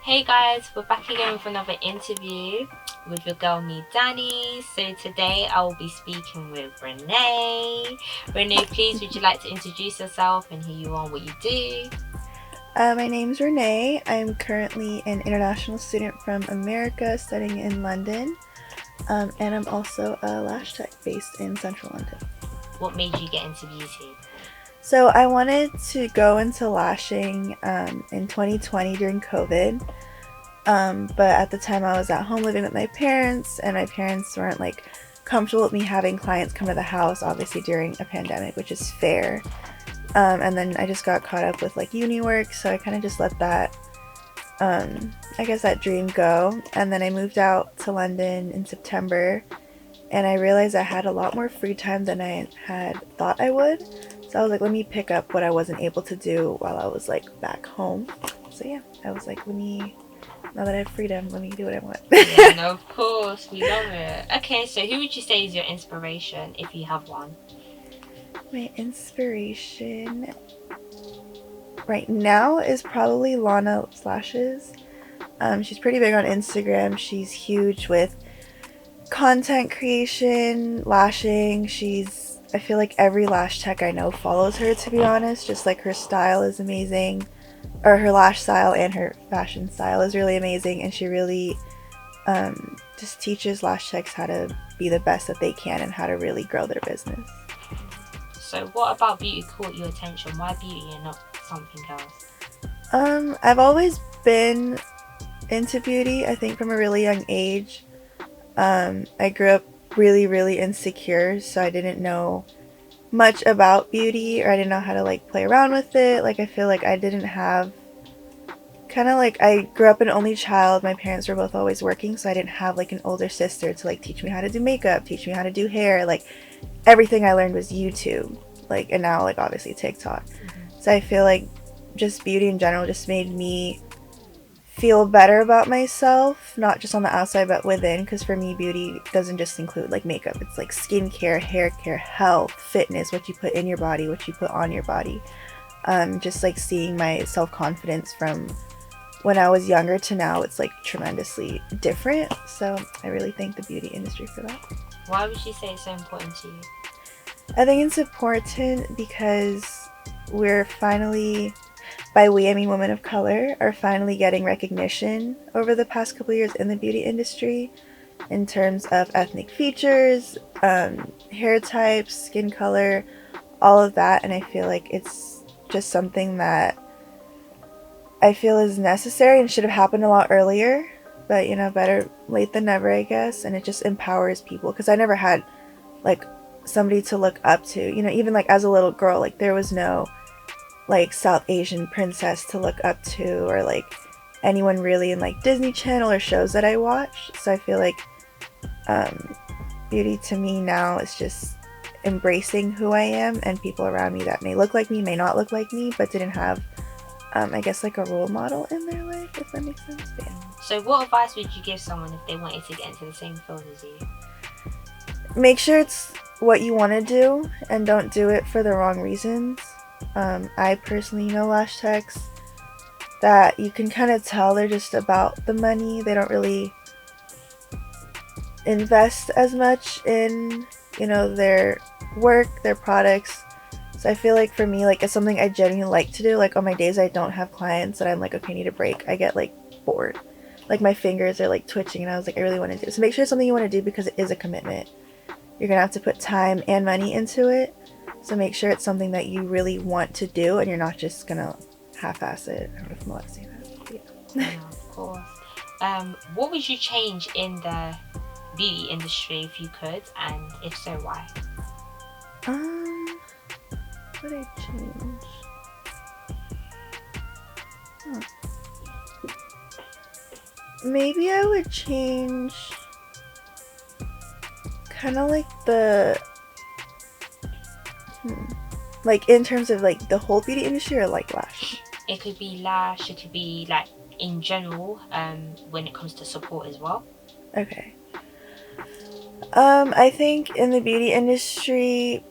Hey guys, we're back again with another interview with your girl me Danny. So today I will be speaking with Renae. Renae, please would you like to introduce yourself and who you are and what you do? My name's Renae. I'm currently an international student from America studying in London, and I'm also a lash tech based in central London. What made you get into beauty? So I wanted to go into lashing in 2020 during COVID, but at the time I was at home living with my parents, and my parents weren't like comfortable with me having clients come to the house, obviously during a pandemic, which is fair. And then I just got caught up with like uni work, so I kind of just let that I guess that dream go. And then I moved out to London in September, and I realized I had a lot more free time than I had thought I would. So I was like, let me pick up what I wasn't able to do while I was like back home. So yeah, I was like, now that I have freedom, let me do what I want. Yeah, no, of course, we love it. Okay, so who would you say is your inspiration if you have one? My inspiration right now is probably Lana Slashes. She's pretty big on Instagram. She's huge with content creation, lashing. I feel like every lash tech I know follows her, to be honest. Just like her style is amazing, or her lash style and her fashion style is really amazing, and she really just teaches lash techs how to be the best that they can and how to really grow their business. So what about beauty caught your attention? Why beauty and not something else? I've always been into beauty, I think from a really young age. I grew up really, really insecure, so I didn't know much about beauty, or I didn't know how to like play around with it. Like I feel like I didn't have kind of like I grew up an only child. My parents were both always working, so I didn't have like an older sister to like teach me how to do makeup, teach me how to do hair. Like everything I learned was YouTube. Like and now like obviously TikTok. So I feel like just beauty in general just made me feel better about myself, not just on the outside but within. Because for me, beauty doesn't just include like makeup, it's like skincare, hair care, health, fitness, what you put in your body, what you put on your body. Just like seeing my self-confidence from when I was younger to now, it's like tremendously different. So I really thank the beauty industry for that. Why would you say it's so important to you? I think it's important because we're finally, by we I mean women of color, are finally getting recognition over the past couple years in the beauty industry in terms of ethnic features, hair types, skin color, all of that. And I feel like it's just something that I feel is necessary and should have happened a lot earlier. But better late than never, I guess. And it just empowers people because I never had like somebody to look up to. Even like as a little girl, like there was no like South Asian princess to look up to, or like anyone really in like Disney Channel or shows that I watch. So I feel like um, beauty to me now is just embracing who I am, and people around me that may look like me, may not look like me, but didn't have, I guess, like a role model in their life, if that makes sense. But yeah. So what advice would you give someone if they wanted to get into the same field as you? Make sure it's what you want to do and don't do it for the wrong reasons. I personally know lash techs that you can kind of tell they're just about the money. They don't really invest as much in, their work, their products. So I feel like for me, like it's something I genuinely like to do. Like on my days I don't have clients and I'm like, okay, I need a break, I get like bored. Like my fingers are like twitching and I was like, I really want to do it. So make sure it's something you want to do because it is a commitment. You're gonna have to put time and money into it. So make sure it's something that you really want to do and you're not just gonna half-ass it. I don't know if I'm allowed to say that. But yeah. No, of course. What would you change in the beauty industry if you could, and if so, why? um, what would I change? Huh. Maybe I would change kind of like like in terms of like the whole beauty industry, or like lash. It could be lash, it could be like in general, when it comes to support as well. Okay. I think in the beauty industry,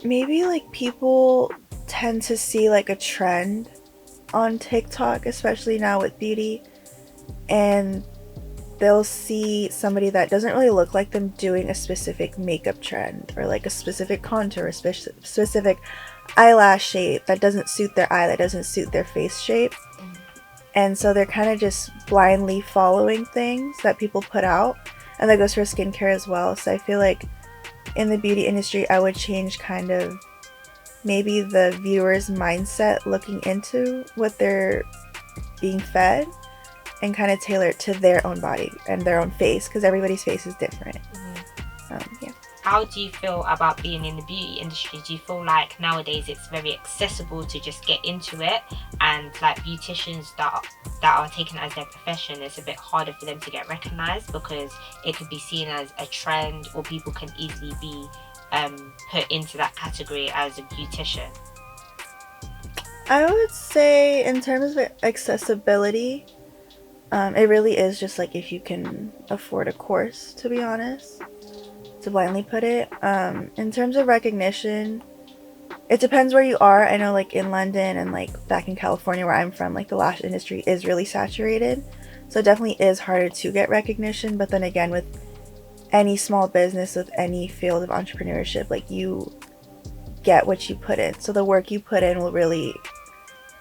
maybe like people tend to see like a trend on TikTok, especially now with beauty, and they'll see somebody that doesn't really look like them doing a specific makeup trend or like a specific contour, a specific eyelash shape that doesn't suit their eye, that doesn't suit their face shape. And so they're kind of just blindly following things that people put out. And that goes for skincare as well. So I feel like in the beauty industry, I would change kind of maybe the viewer's mindset looking into what they're being fed, and kind of tailor it to their own body and their own face, because everybody's face is different. Yeah. How do you feel about being in the beauty industry? Do you feel like nowadays it's very accessible to just get into it, and like beauticians that are taken as their profession, it's a bit harder for them to get recognized because it could be seen as a trend, or people can easily be put into that category as a beautician? I would say in terms of accessibility, it really is just like if you can afford a course, to be honest, to blindly put it. In terms of recognition, it depends where you are. I know like in London and like back in California where I'm from, like the lash industry is really saturated, so it definitely is harder to get recognition. But then again, with any small business, with any field of entrepreneurship, like you get what you put in, so the work you put in will really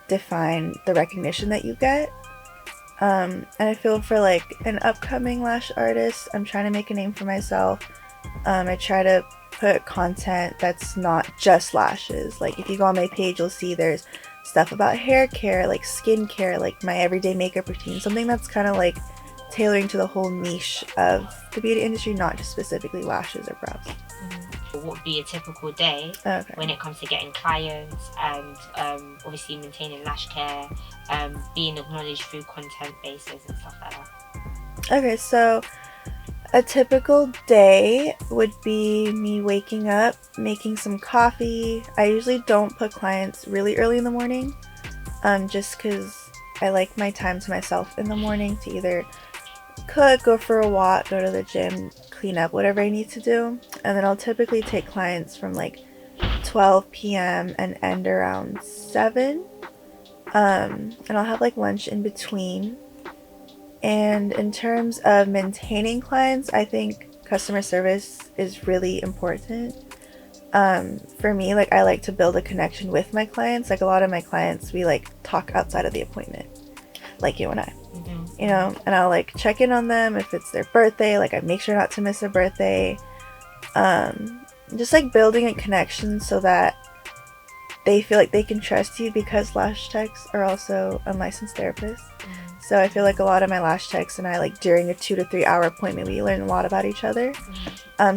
define the recognition that you get. And I feel for like an upcoming lash artist, I'm trying to make a name for myself. I try to put content that's not just lashes. Like if you go on my page, you'll see there's stuff about hair care, like skin care, like my everyday makeup routine, something that's kind of like tailoring to the whole niche of the beauty industry, not just specifically lashes or brows. What would be a typical day when it comes to getting clients and obviously maintaining lash care, being acknowledged through content bases and stuff like that? Okay, so a typical day would be me waking up, making some coffee. I usually don't put clients really early in the morning, just because I like my time to myself in the morning to either cook, go for a walk, go to the gym, clean up, whatever I need to do. And then I'll typically take clients from like 12 p.m. and end around 7. And I'll have like lunch in between. And in terms of maintaining clients, I think customer service is really important. For me, like I like to build a connection with my clients. Like a lot of my clients, we like talk outside of the appointment, like you and I. You know, and I'll like check in on them if it's their birthday, like I make sure not to miss a birthday. Just like building a connection so that they feel like they can trust you, because lash techs are also unlicensed therapists. So I feel like a lot of my lash techs and I, like during a 2 to 3 hour appointment, we learn a lot about each other.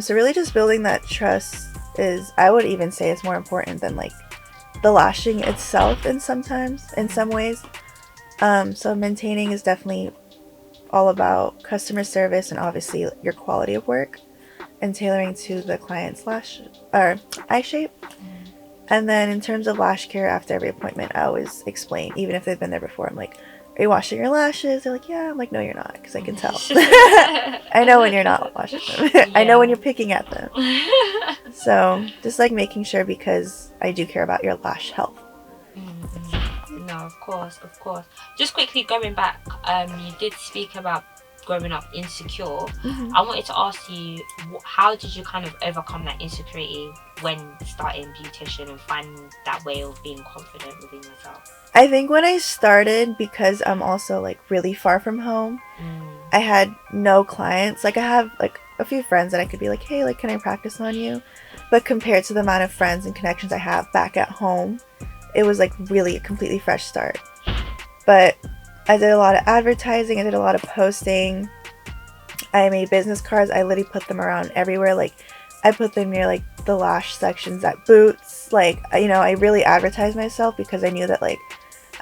So really just building that trust is, I would even say, is more important than like the lashing itself in some ways. So maintaining is definitely all about customer service and obviously your quality of work and tailoring to the client's lash or eye shape. And then in terms of lash care, after every appointment, I always explain, even if they've been there before, I'm like, are you washing your lashes? They're like, yeah. I'm like, no, you're not, because I can tell. I know when you're not washing them. I know when you're picking at them. So just like making sure, because I do care about your lash health. No, of course. Just quickly going back, you did speak about growing up insecure. I wanted to ask you, how did you kind of overcome that insecurity when starting beautician and finding that way of being confident within yourself? I think when I started, because I'm also like really far from home, I had no clients. Like I have like a few friends that I could be like, hey, like, can I practice on you? But compared to the amount of friends and connections I have back at home, it was like really a completely fresh start. But I did a lot of advertising, I did a lot of posting, I made business cards, I literally put them around everywhere. Like I put them near like the lash sections at Boots. Like, you know, I really advertised myself because I knew that like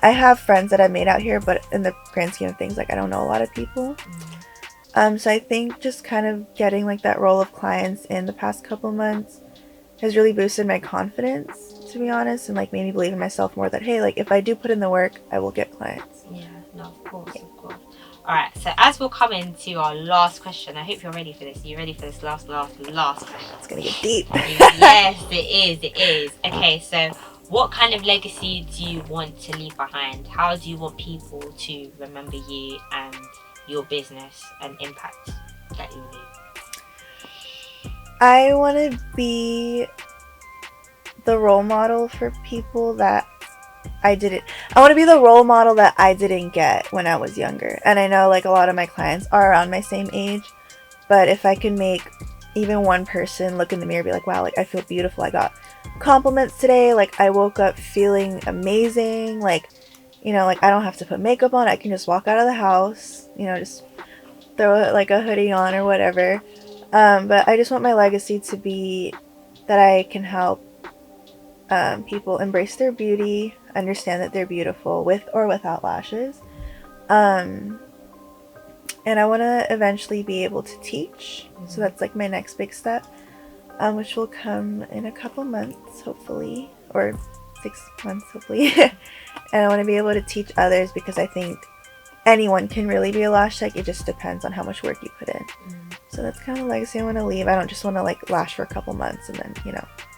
I have friends that I've made out here, but in the grand scheme of things, like I don't know a lot of people. So I think just kind of getting like that role of clients in the past couple months has really boosted my confidence, to be honest, and like made me believe in myself more, that hey, like if I do put in the work, I will get clients. Yeah, no, of course. Alright, so as we're coming to our last question, I hope you're ready for this. Are you ready for this last question? It's gonna get deep. Yes, it is. Okay, so what kind of legacy do you want to leave behind? How do you want people to remember you and your business and impact that you leave? I want to be the role model for people that I want to be the role model that I didn't get when I was younger. And I know like a lot of my clients are around my same age, but if I can make even one person look in the mirror and be like, wow, like I feel beautiful. I got compliments today. Like I woke up feeling amazing. Like, like I don't have to put makeup on. I can just walk out of the house, just throw like a hoodie on or whatever. But I just want my legacy to be that I can help people embrace their beauty, understand that they're beautiful with or without lashes. Um, and I want to eventually be able to teach. So that's like my next big step, which will come in a couple months, hopefully, or 6 months, hopefully. And I want to be able to teach others because I think anyone can really be a lash tech. It just depends on how much work you put in. So that's kind of the legacy I want to leave. I don't just want to like lash for a couple months and then,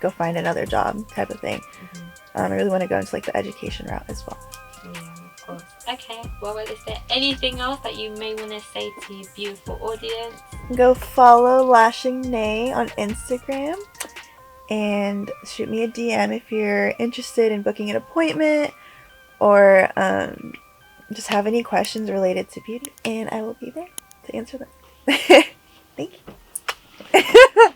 go find another job type of thing. I really want to go into like the education route as well. Yeah, of course. Okay, well, is there anything else that you may want to say to your beautiful audience? Go follow Lashing Renae on Instagram and shoot me a DM if you're interested in booking an appointment or just have any questions related to beauty, and I will be there to answer them. Thank you.